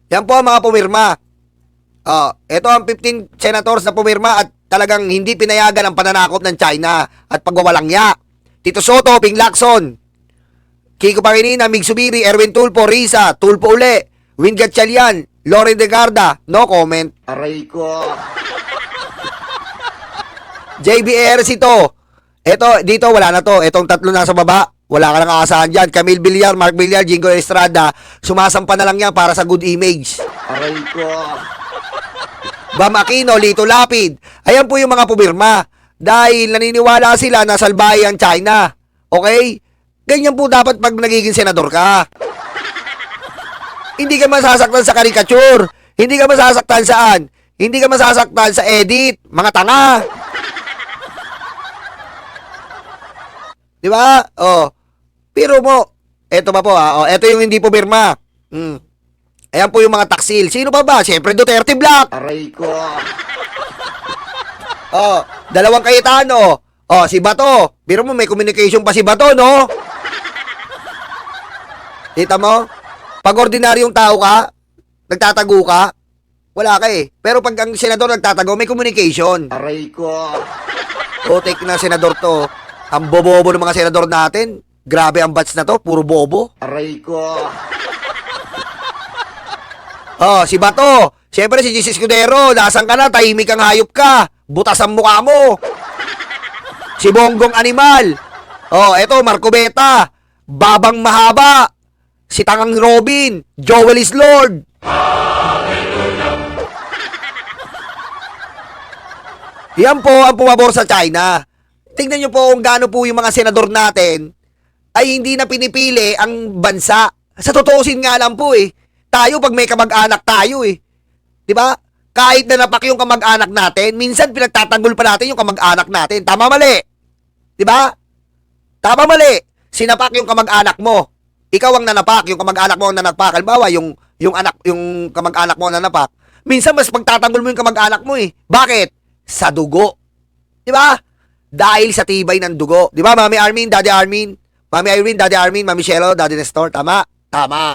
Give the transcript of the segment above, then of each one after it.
Yan po ang mga pumirma. Ito ang 15 senators na pumirma at talagang hindi pinayagan ang pananakop ng China at pagwawalangya. Tito Soto, Ping Lacson, Kiko Pangilinan, Mig Subiri, Erwin Tulfo, Risa, Tulfo uli, Win Gatchalian, Loren De Garda, no comment. Aray ko. JBR ito. Ito, dito wala na to. Itong tatlo nasa baba, wala ka nang aasahan dyan. Camille Villar, Mark Villar, Jingo Estrada, sumasampa na lang yan para sa good image. Aray ko. Bam Aquino, Lito Lapid. Ayan po yung mga pumirma. Dahil naniniwala sila na salbahe ang China. Okay? Ganyan po dapat pag nagiging senador ka. Hindi ka masasaktan sa caricature. Hindi ka masasaktan saan? Hindi ka masasaktan sa edit. Mga tanga. Di ba? Pero mo. Eto pa po ha. Eto yung hindi pumirma. Ayan po yung mga taksil. Sino pa ba? Siyempre Duterte Black. Aray ko. Dalawang Cayetano. Si Bato. Pero mo may communication pa si Bato, no? Kita mo? Pag ordinaryong tao ka, nagtatago ka, wala ka eh. Pero pag ang senador nagtatago, may communication. Aray ko. Take na senador to. Ang bobobo ng mga senador natin. Grabe ang batch na to. Puro bobo. Aray ko. Si Bato. Siyempre si Jesus Escudero. Nasaan ka na? Tahimik kang hayop ka. Butas ang mukha mo. Si Bonggong Animal. Eto Marco Beta. Babang Mahaba. Si Tangang Robin. Joel is Lord. Yan po ang pumabor sa China. Tingnan nyo po kung gaano po yung mga senador natin ay hindi na pinipili ang bansa. Sa totoosin nga lang po eh. Tayo pag may kamag-anak tayo eh. 'Di ba? Kahit na napak yung kamag-anak natin, minsan pinagtatanggol pa natin yung kamag-anak natin. Tama mali. 'Di ba? Tama mali. Sinapak yung kamag-anak mo. Ikaw ang nanapak, yung kamag-anak mo ang nanapak. Halimbawa, yung kamag-anak mo ang nanapak. Minsan mas pagtatanggol mo yung kamag-anak mo eh. Bakit? Sa dugo. 'Di ba? Dahil sa tibay ng dugo. 'Di ba, Mami Armin, Daddy Armin? Mami Irene, Daddy Armin, Mami Shelo, Daddy Nestor. Tama? Tama.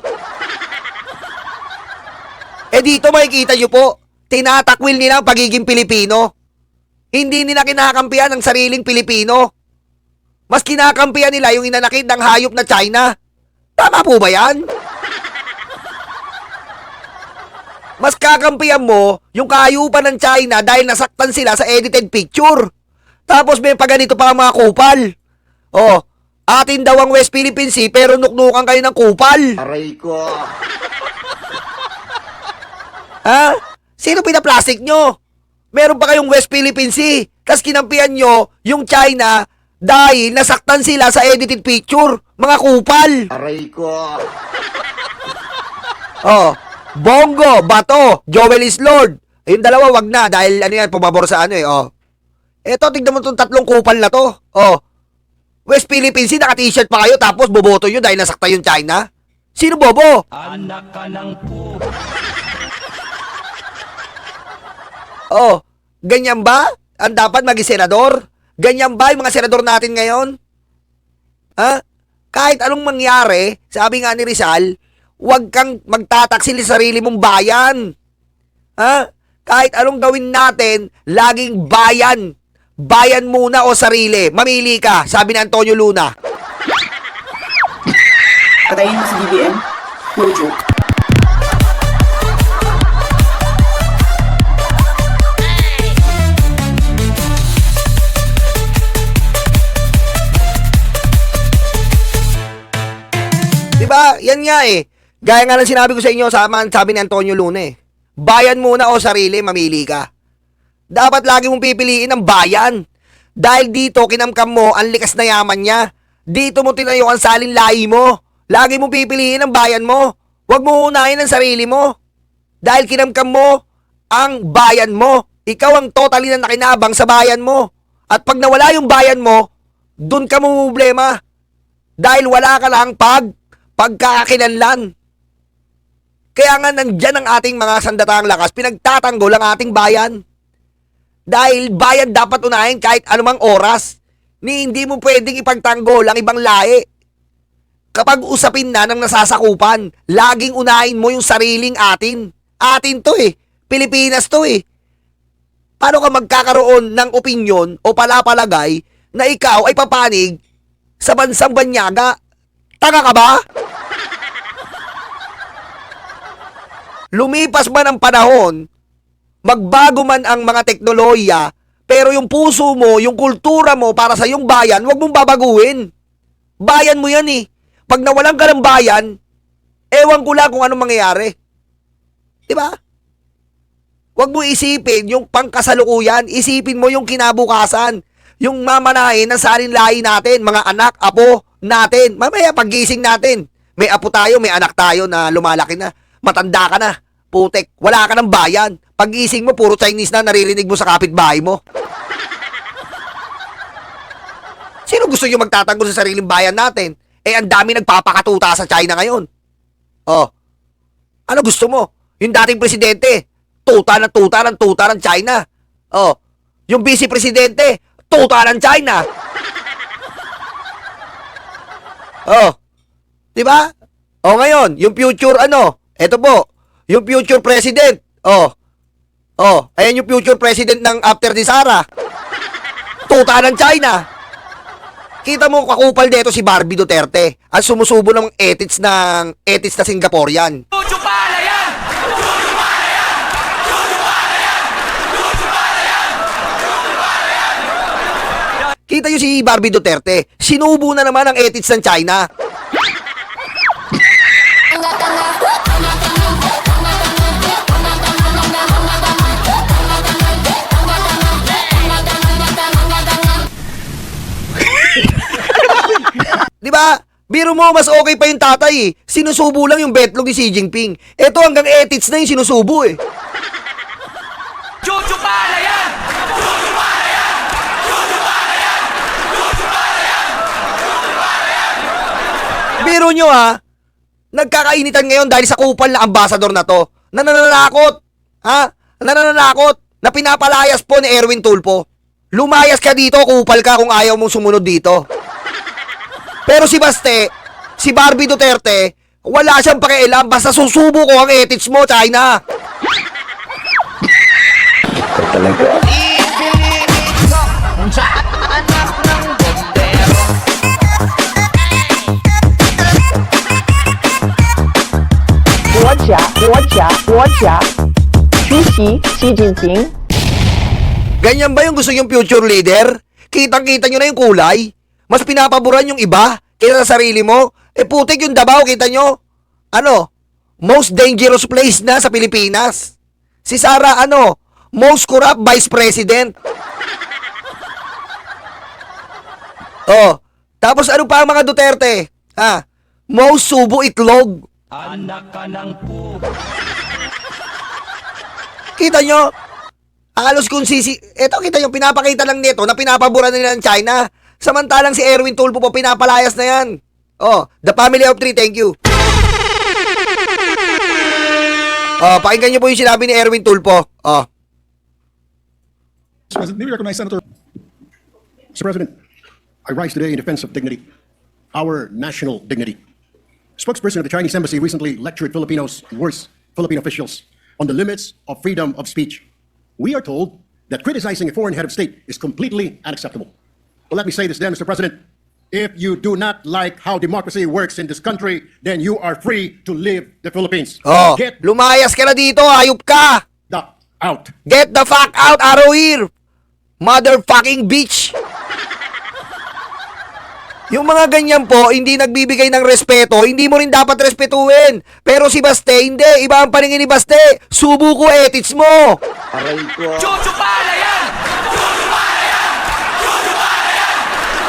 Dito makikita nyo po, tinatakwil nila ang pagiging Pilipino. Hindi nila kinakampihan ang sariling Pilipino. Mas kinakampihan nila yung inanakit ng hayop na China. Tama po ba yan? Mas kakampihan mo yung kahayupan ng China dahil nasaktan sila sa edited picture. Tapos may paganito pa ang mga kupal. Atin daw ang West Philippine Sea pero nuknukan kayo ng kupal. Aray ko. Ha? Sino pinaplastic nyo? Meron pa kayong West Philippine Sea. Tapos kinampihan nyo yung China dahil nasaktan sila sa edited picture. Mga kupal. Aray ko. Bongo, Bato, Joel is Lord. Yung dalawa wag na dahil ano yan, pumabor sa ano eh. Eto, tignan mo itong tatlong kupal na to. West Philippine Sea, naka-t-shirt pa kayo tapos boboto nyo dahil nasaktan yung China. Sino bobo? Anak ka ng po. Ganyan ba? Ang dapat maging senador? Ganyan ba yung mga senador natin ngayon? Kahit anong mangyari, sabi nga ni Rizal, huwag kang magtataksil sa sarili mong bayan. Kahit anong gawin natin, laging bayan. Bayan muna o sarili. Mamili ka, sabi ni Antonio Luna. Patayin mo si BBM? No joke. Diba? Yan nga eh. Gaya nga ng sinabi ko sa inyo, sabi ni Antonio Luna eh. Bayan muna o sarili, mamili ka. Dapat lagi mong pipiliin ang bayan. Dahil dito, kinamkam mo ang likas na yaman niya. Dito mo tinayo ang salin lahi mo. Lagi mong pipiliin ang bayan mo. Huwag mo unahin ang sarili mo. Dahil kinamkam mo ang bayan mo. Ikaw ang totally na nakinabang sa bayan mo. At pag nawala yung bayan mo, dun ka problema. Dahil wala ka lang pagkakakilanlan. Kaya nga nandyan ang ating mga sandatang lakas, pinagtatanggol ang ating bayan. Dahil bayan dapat unahin kahit anumang oras. Hindi mo pwedeng ipagtanggol ang ibang lahi. kapag usapin na ng nasasakupan, laging unahin mo yung sariling atin. Atin to eh. Pilipinas to eh. Paano ka magkakaroon ng opinyon o palapalagay na ikaw ay papanig sa bansang banyaga? Tanga ka ba? Lumipas man ang panahon, magbago man ang mga teknolohiya, pero yung puso mo, yung kultura mo para sa iyong bayan, huwag mong babaguhin. Bayan mo yan eh. Pag nawalan ka ng bayan, ewan ko lang kung anong mangyayari. Diba? Huwag mo isipin yung pangkasalukuyan, isipin mo yung kinabukasan, yung mamanahin ng salinlahi natin, mga anak, apo natin. Mamaya paggising natin, may apo tayo, may anak tayo na lumalaki na, matanda ka na, putek, wala ka ng bayan. Paggising mo, puro Chinese na naririnig mo sa kapitbahay mo. Sino gusto nyo magtatanggol sa sariling bayan natin? Eh, ang dami nagpapakatuta sa China ngayon. Oh, ano gusto mo? Yung dating presidente, tuta ng China. Oh, yung vice presidente, tuta ng China. Oh, di ba? Oh, ngayon, yung future eto po, yung future president. Oh, ayan yung future president ng after ni Sara. Tuta ng China. Kita mo kakupal dito si Barbie Duterte at sumusubo ng ethics na Singaporean. Kita nyo si Barbie Duterte, sinubo na naman ang ethics ng China. Di ba? Biro mo, mas okay pa yung tatay eh. Sinusubo lang yung betlog ni Xi Jinping. Ito hanggang ethics na yung sinusubo eh. Jojo pala yan! Jojo pala yan! Jojo pala yan! Jojo pala yan! Jojo pala yan! Biro nyo ha, nagkakainitan ngayon dahil sa kupal na ambasador na to. Nananakot. Ha? Nananakot na pinapalayas po ni Erwin Tulfo. Lumayas ka dito, kupal ka kung ayaw mong sumunod dito. Pero si Barbie Duterte, wala siyang pakialam, basta susubo ko ang ethics mo, China. Ganyan ba yung gusto yung future leader? Kitang-kita nyo na yung kulay? Mas pinapaboran yung iba kaysa sa sarili mo? Eh putik yung Davao, kita nyo? Most dangerous place na sa Pilipinas. Si Sara, most corrupt vice president. Oh, tapos ano pa ang mga Duterte? Most subo itlog. Anak ka ng po. Kita nyo? Halos kung eto kita nyo, pinapakita lang nito na pinapaboran nila ng China. Samantalang si Erwin Tulfo po pinapalayas na yan. Oh, the family of three, thank you. Oh, pakinggan niyo po yung sinabi ni Erwin Tulfo. Oh. Mr. President, may we recognize Senator. Mr. President, I rise today in defense of dignity, our national dignity. Spokesperson of the Chinese Embassy recently lectured Filipinos and worse, Philippine officials on the limits of freedom of speech. We are told that criticizing a foreign head of state is completely unacceptable. Well, let me say this then, Mr. President. If you do not like how democracy works in this country, then you are free to leave the Philippines. Oh, Get lumayas ka na dito, hayop ka. the out. Get the fuck out, arrow here. Motherfucking bitch. Yung mga ganyan po, hindi nagbibigay ng respeto, hindi mo rin dapat respetuhin. Pero si Baste, hindi. Iba ang paningin ni Baste. Subo ko ethics mo. Aray ko. Jojo pala yan! Jojo pala yan! Jojo pala yan!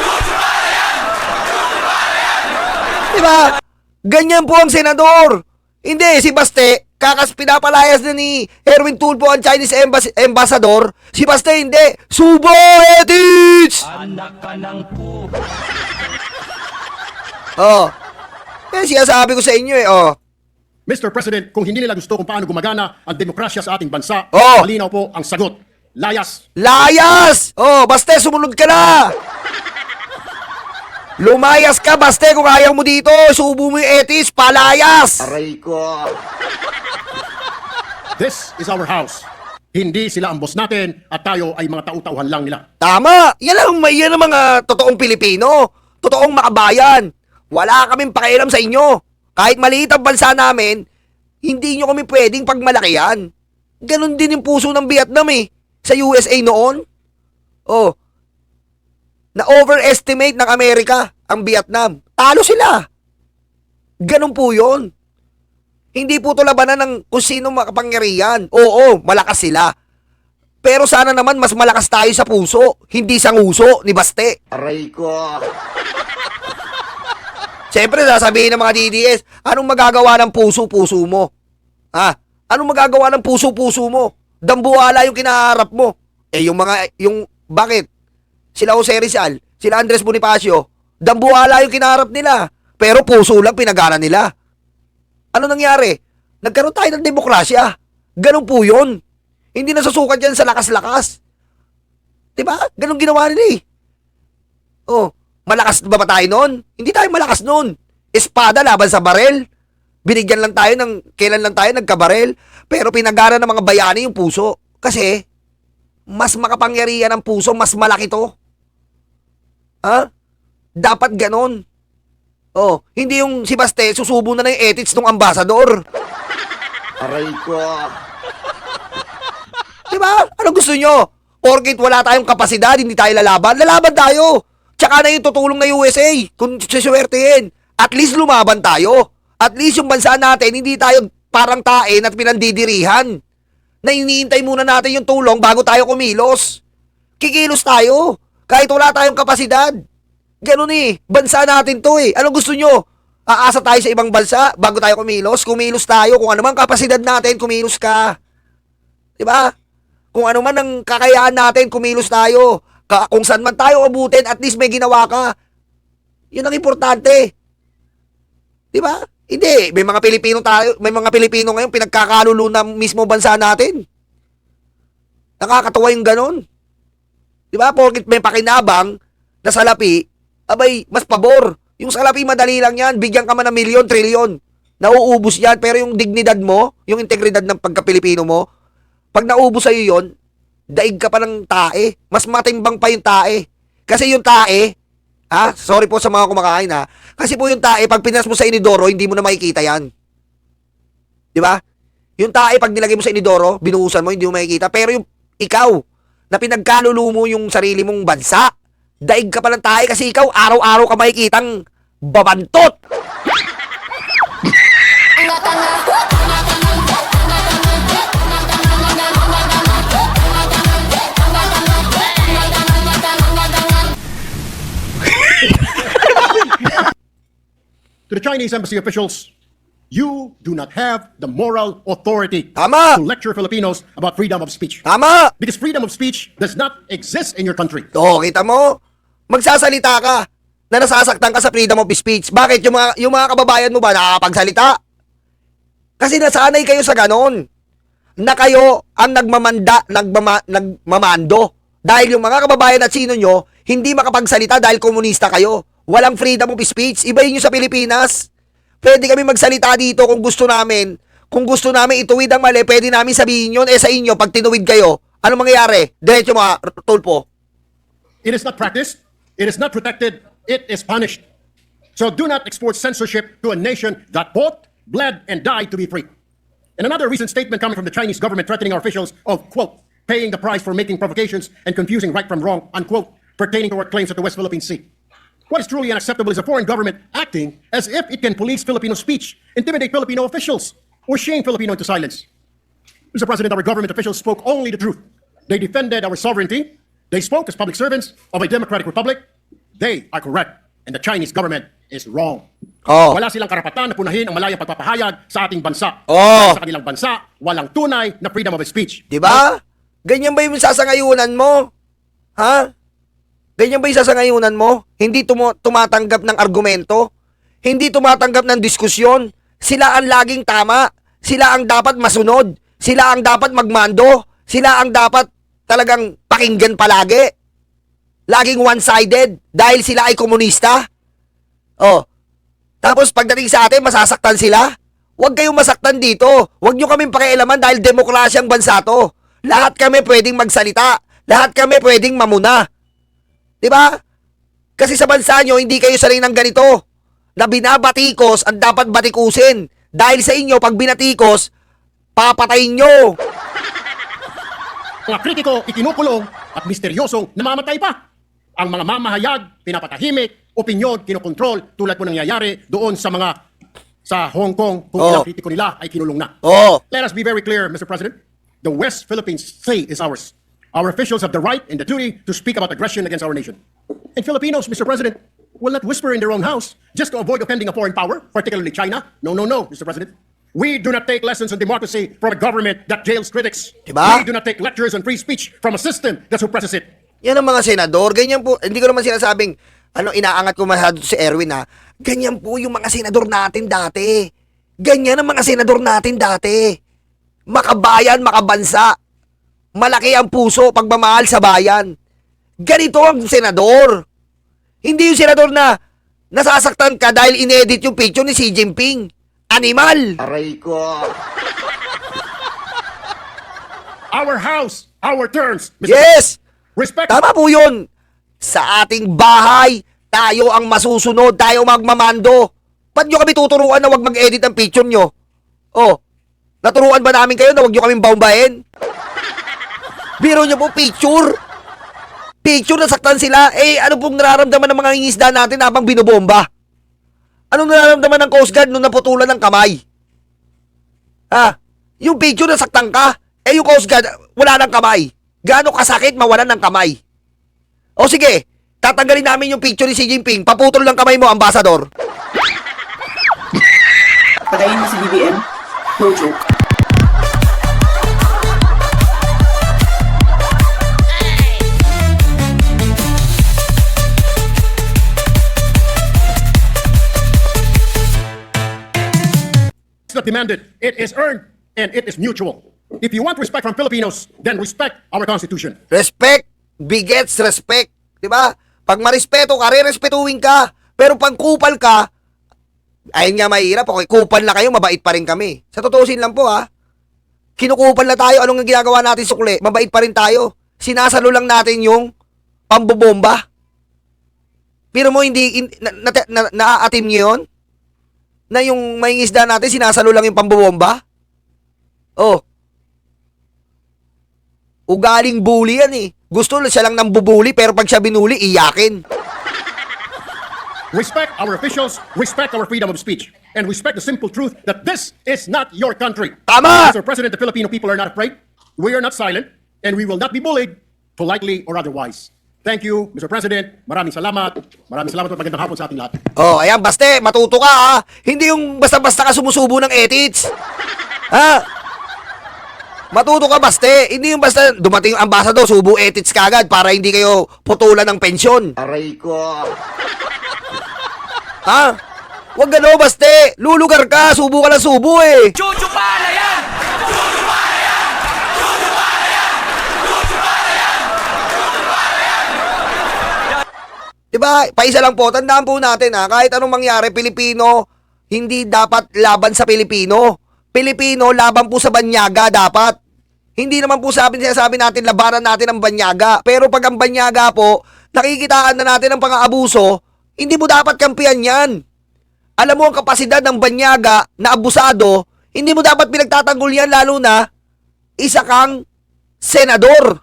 Jojo pala yan! Jojo pala yan! Diba? Ganyan po ang senador. Hindi, si Baste, pinapalayas na ni Erwin Tulfo ang Chinese ambassador. Si Baste, hindi. Subo ethics! Anak ka ng po. Oh. Yan siya sabi ko sa inyo oh. Mr. President, kung hindi nila gusto kung paano gumagana ang demokrasya sa ating bansa, Oh! malinaw po ang sagot. Layas! Layas! Oh, Baste, sumunod ka na! Lumayas ka, baste, kung ayaw mo dito. Subo mo yung etis, palayas. Aray ko. This is our house. Hindi sila ang boss natin at tayo ay mga tau-tauhan lang nila. Tama. Yan ang mga totoong Pilipino. Totoong makabayan. Wala kaming pakialam sa inyo. Kahit maliit ang bansa namin, hindi nyo kami pwedeng pagmalakihan. Ganon din yung puso ng Vietnam eh. Sa USA noon. Oh. Na-overestimate ng Amerika ang Vietnam. Talo sila. Ganon po yun. Hindi po ito labanan ng kung sino makapangyarihan. Oo, malakas sila. Pero sana naman mas malakas tayo sa puso, hindi sa nguso ni Baste. Aray ko. Siyempre, sasabihin ng mga DDS, anong magagawa ng puso-puso mo? Ha? Anong magagawa ng puso-puso mo? Dambuhala yung kinaharap mo. Bakit? Sila Jose Rizal, sila Andres Bonifacio, dambuhala yung kinaharap nila. Pero puso lang pinagana nila. Ano nangyari? Nagkaroon tayo ng demokrasya. Ganun po yun. Hindi nasusukat yan sa lakas-lakas. Diba? Ganun ginawa nila eh. Oh, malakas ba tayo noon? Hindi tayo malakas noon. Espada laban sa barel. Binigyan lang tayo kailan lang tayo nagkabarel. Pero pinagana ng mga bayani yung puso. Kasi, mas makapangyarihan ang puso, mas malaki to. Ha? Dapat ganon. Oh, hindi yung si Baste, susubo na yung ethics ng ambasador. Aray ko. Diba? Ano gusto nyo? Porkit wala tayong kapasidad, hindi tayo lalaban. Lalaban tayo. Tsaka na yung tutulong na USA. Kung siswertehin. At least lumaban tayo. At least yung bansa natin, hindi tayo parang tain at pinandidirihan. Na iniintay muna natin yung tulong bago tayo kumilos. Kikilos tayo. Kahit wala tayong kapasidad. Ganun eh. Bansa natin to eh. Anong gusto nyo? Aasa tayo sa ibang bansa bago tayo kumilos? Kumilos tayo. Kung ano man kapasidad natin, kumilos ka. Diba? Kung ano man ang kakayahan natin, kumilos tayo. Kung saan man tayo abutin, at least may ginawa ka. Yun ang importante. Diba? Hindi. May mga Pilipino tayo, may mga Pilipino ngayon pinagkakalulo na mismo bansa natin. Nakakatawa yung ganun. Diba? Porkit may pakinabang na salapi, abay, mas pabor. Yung salapi, madali lang yan. Bigyan ka man ng milyon, trilyon. Nauubos yan. Pero yung dignidad mo, yung integridad ng pagka-Pilipino mo, pag naubos sa'yo yun, daig ka pa ng tae. Mas matimbang pa yung tae. Kasi yung tae, sorry po sa mga kumakain kasi po yung tae, pag pinas mo sa inidoro, hindi mo na makikita yan. Di ba? Yung tae, pag nilagay mo sa inidoro, binuhusan mo, hindi mo makikita. Pero yung ikaw, na pinagkalulo mo yung sarili mong bansa, daig ka pa ng tae kasi ikaw, araw-araw ka makikitang babantot. To the Chinese embassy officials, you do not have the moral authority Tama. to lecture Filipinos about freedom of speech. Tama. Because freedom of speech does not exist in your country. Kita mo? Magsasalita ka na nasasaktan ka sa freedom of speech. Bakit? Yung mga kababayan mo ba nakakapagsalita? Kasi nasanay kayo sa ganon. Na kayo ang nagmamando. Dahil yung mga kababayan at sino nyo, hindi makapagsalita dahil komunista kayo. Walang freedom of speech. Iba yun sa Pilipinas. Pwede kami magsalita dito kung gusto namin. Kung gusto namin ituwid ang mali, pwede namin sabihin yun. Sa inyo, pag tinuwid kayo, ano mangyayari? Diretso mga tulpo. It is not practiced. It is not protected. It is punished. So do not export censorship to a nation that fought, bled, and died to be free. And another recent statement coming from the Chinese government threatening our officials of, quote, paying the price for making provocations and confusing right from wrong, unquote, pertaining to our claims at the West Philippine Sea. What is truly unacceptable is a foreign government acting as if it can police Filipino speech, intimidate Filipino officials, or shame Filipino into silence. Mr. President, our government officials spoke only the truth. They defended our sovereignty. They spoke as public servants of a democratic republic. They are correct, and the Chinese government is wrong. Wala silang karapatan na punahin ang malayang pagpapahayag sa ating bansa. Sa kanilang bansa, walang tunay na freedom of speech. Diba? Ganyan ba yung sasangayunan mo? Ha? Ganyan ba yung sasangayunan mo? Hindi tumatanggap ng argumento? Hindi tumatanggap ng diskusyon? Sila ang laging tama? Sila ang dapat masunod? Sila ang dapat magmando? Sila ang dapat talagang pakinggan palagi? Laging one-sided dahil sila ay komunista? Oh. Tapos pagdating sa atin, masasaktan sila? Huwag kayong masaktan dito. Huwag nyo kaming pakialaman dahil demokrasyang bansa to. Lahat kami pwedeng magsalita. Lahat kami pwedeng mamuna. Diba? Kasi sa bansa nyo, hindi kayo sanay ng ganito. Na binabatikos ang dapat batikusin. Dahil sa inyo, pag binatikos, papatayin nyo. Mga kritiko ikinukulong at misteryosong namamatay pa. Ang mga mamahayag, pinapatahimik, opinyon, kinokontrol tulad po nangyayari doon sa Hong Kong kung ilang kritiko nila ay kinulong na. Oh. Let us be very clear, Mr. President. The West Philippines say is ours. Our officials have the right and the duty to speak about aggression against our nation. And Filipinos, Mr. President, will not whisper in their own house just to avoid offending a foreign power, particularly China. No, no, no, Mr. President. We do not take lessons on democracy from a government that jails critics. Diba? We do not take lectures on free speech from a system that suppresses it. Yan ang mga senador. Ganyan po. Hindi ko naman sinasabing, inaangat ko masyado si Erwin ha. Ganyan po yung mga senador natin dati. Ganyan ang mga senador natin dati. Makabayan, makabansa. Malaki ang puso, pagmamahal sa bayan. Ganito ang senador. Hindi yung senador na nasasaktan ka dahil inedit yung picture ni Xi Jinping. Animal! Aray ko. Our house, our terms, Mr. Yes! Respect. Tama po yun. Sa ating bahay, tayo ang masusunod, tayo magmamando. Ba't nyo kami tuturuan na wag mag-edit ang picture nyo? Oh, naturuan ba namin kayo na wag nyo kaming baumbahin? Biro nyo po, picture. Picture na saktan sila. Eh, ano pong nararamdaman ng mga ingisda natin habang binobomba? Anong nararamdaman ng Coast Guard nung naputulan ng kamay? Yung picture na saktan ka, eh yung Coast Guard, wala ng kamay. Gaano kasakit mawalan ng kamay? O sige, tatanggalin namin yung picture ni Xi Jinping, paputol ng kamay mo, ambasador. Patayin mo si BBM? No joke. It's not demanded. It is earned and it is mutual. If you want respect from Filipinos, then respect our Constitution. Respect begets respect. Diba? Pag marespeto ka, re-respetuhin ka. Pero pag kupal ka, ayun nga mahirap. Okay, kupal na kayo, mabait pa rin kami. Sa totosin lang po kinukupal na tayo. Anong ginagawa natin sukli? Mabait pa rin tayo. Sinasalo lang natin yung pambobomba. Pero mo hindi, naaatim nyo yun? Na yung may isda natin, sinasalo lang yung pambobomba? Oh. Ugaling bully yan eh. Gusto siya lang ng bubuli, pero pag siya binuli, iyakin. Respect our officials, respect our freedom of speech, and respect the simple truth that this is not your country. Tama! Mr. President, the Filipino people are not afraid. We are not silent, and we will not be bullied, politely or otherwise. Thank you, Mr. President. Maraming salamat. Maraming salamat at magandang hapon sa ating lahat. Oh, ayan, baste, matuto ka Hindi yung basta-basta ka sumusubo ng ethics. Matuto ka, baste. Hindi yung basta dumating yung ambassador, subo ethics kagad para hindi kayo putulan ng pensyon. Aray ko. Huwag gano'n, baste. Lulugar ka, subo ka lang subo eh. Chuchu para yan! Chuchu para yan! Chuchu para yan! Chuchu para yan! Chuchu para yan! Diba? Paisa lang po, tandaan po natin kahit anong mangyari, Pilipino, hindi dapat laban sa Pilipino. Pilipino, laban po sa banyaga dapat. Hindi naman po sinasabi natin labanan natin ang banyaga. Pero pag ang banyaga po, nakikitaan na natin ang pang-aabuso, hindi mo dapat kampiyan yan. Alam mo ang kapasidad ng banyaga na abusado, hindi mo dapat pinagtatanggol yan lalo na isa kang senador.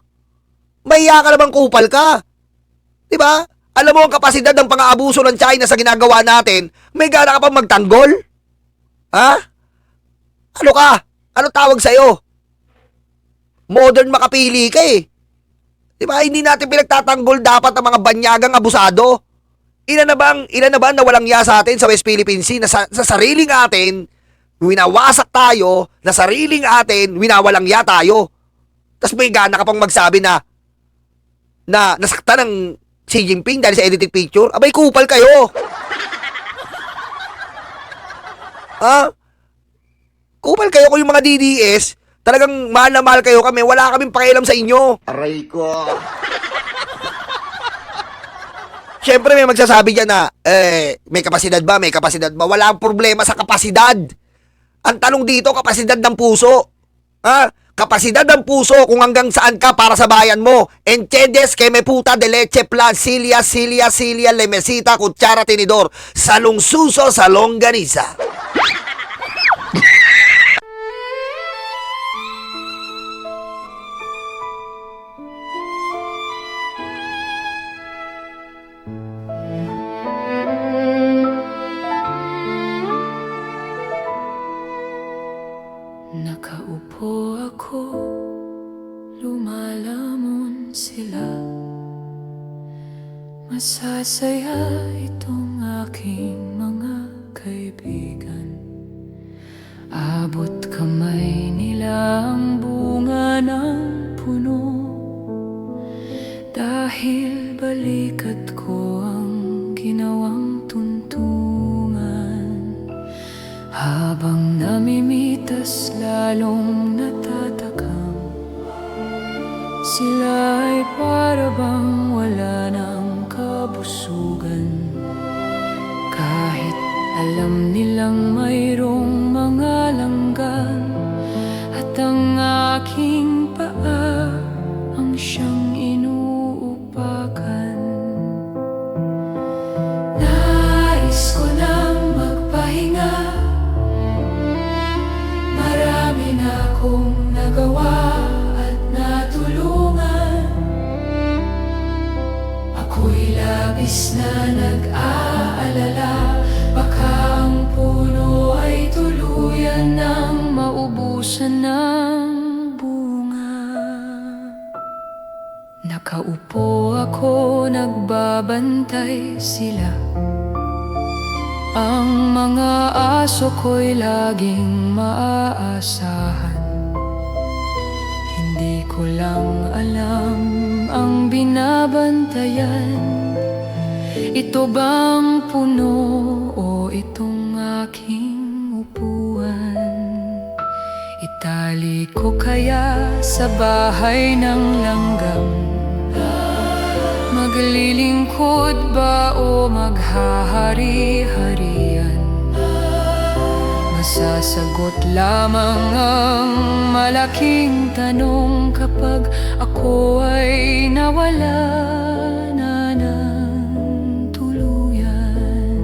Mahiya ka naman kupal ka. Diba? Alam mo ang kapasidad ng pang-aabuso ng China sa ginagawa natin, may gana ka pang magtanggol? Ano ka? Ano tawag sa'yo? Modern makapili ka eh. Diba? Hindi natin pinagtatanggol dapat ang mga banyagang abusado. Ilan na ba na walang ya sa atin sa West Philippine Sea na sa sariling atin, winawasak tayo, na sariling atin, winawalang ya tayo. Tapos may gana ka pang magsabi na nasaktan ng Xi Jinping dahil sa edited picture. Abay, kupal kayo. Kupal kayo kung yung mga DDS, talagang mahal na mahal kayo kami, wala kaming pakialam sa inyo. Aray ko. Siyempre may magsasabi dyan na, may kapasidad ba? May kapasidad ba? Wala ang problema sa kapasidad. Ang tanong dito, kapasidad ng puso. Ha? Kapasidad ng puso kung hanggang saan ka para sa bayan mo. Enchedes, que me puta de leche, plan, silia, lemesita, kutsara, tinidor. Salong suso, sa longganisa. Nakaupo ako, lumalamon sila. Masasaya itong aking mga kaibigan. Abot kamay nila ang bunga ng puno. Dahil balikat ko ang ginawang tuntungan. Habang namimitas lalong natatakam, sila ay para bang wala ng kabusugan. Kahit alam nilang mayroong mga langgan, at ang aking paa ang siyang inuupakan. Nais ko nang magpahinga, marami na akong nagawa at natulungan. Ako'y labis na nag-aalala, baka ang puno ay tuluyan ng maubusan ng bunga. Nakaupo ako, nagbabantay sila. Ang mga aso ko'y laging maaasahan. Hindi ko lang alam ang binabantayan. Ito bang puno o itong aking upuan? Itali ko kaya sa bahay ng langgam? Maglilingkod ba o maghahari-harian? Masasagot lamang ang malaking tanong kapag ako ay nawala na ng tuluyan.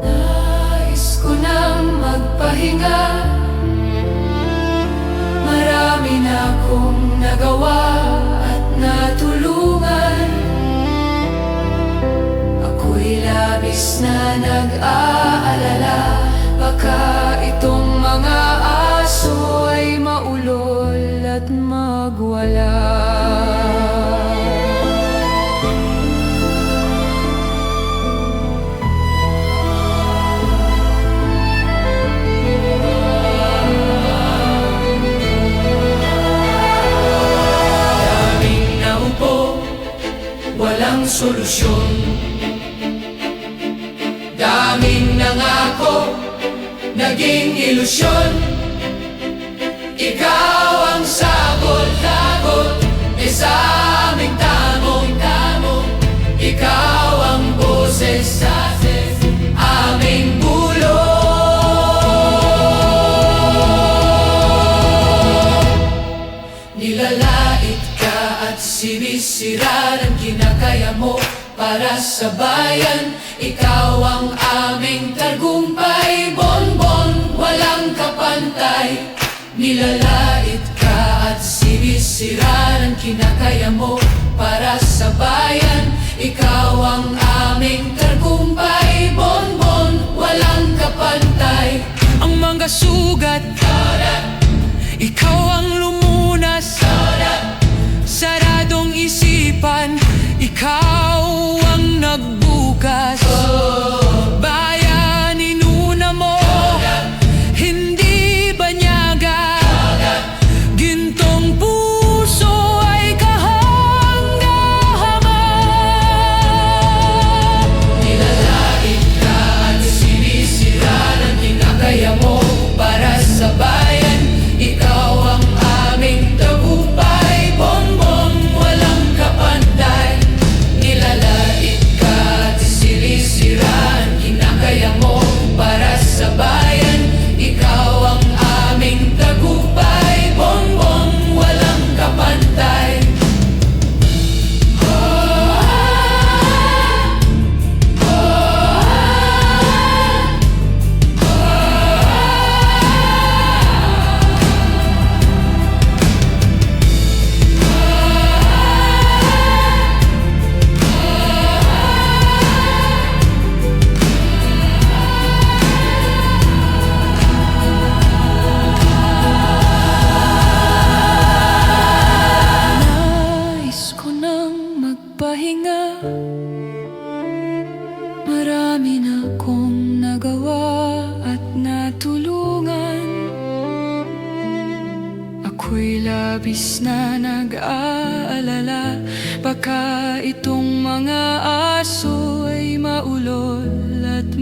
Nais ko nang magpahinga, marami na akong nagawa at natulungan. Ako'y labis na nag-aalala, baka itong mga aso ay maulol at magwala. Walang solusyon. Daming nangako, naging ilusyon. Ikaw ang sagot-sagot, sa aming tamong-tamong. Ikaw ang boses sa aming bulong. Nilalait ka at sinisira ng kinakaya mo para sa bayan. Ikaw ang aming tagumpay, bonbon, walang kapantay. Nilalait ka at sinisira ng kinakaya mo para sa bayan. Ikaw ang aming tagumpay, bonbon, walang kapantay. Ang mga sugat, ikaw ang lumunas. Saradong isipan, ikaw ang nagbukas. Bayan, inuna mo, hindi banyaga. Gintong puso ay kahanga-hanga. Nilalait ka at sinisira ng kinakaya mo para sa Ako'y labis na nag-aalala, baka itong mga aso ay maulol at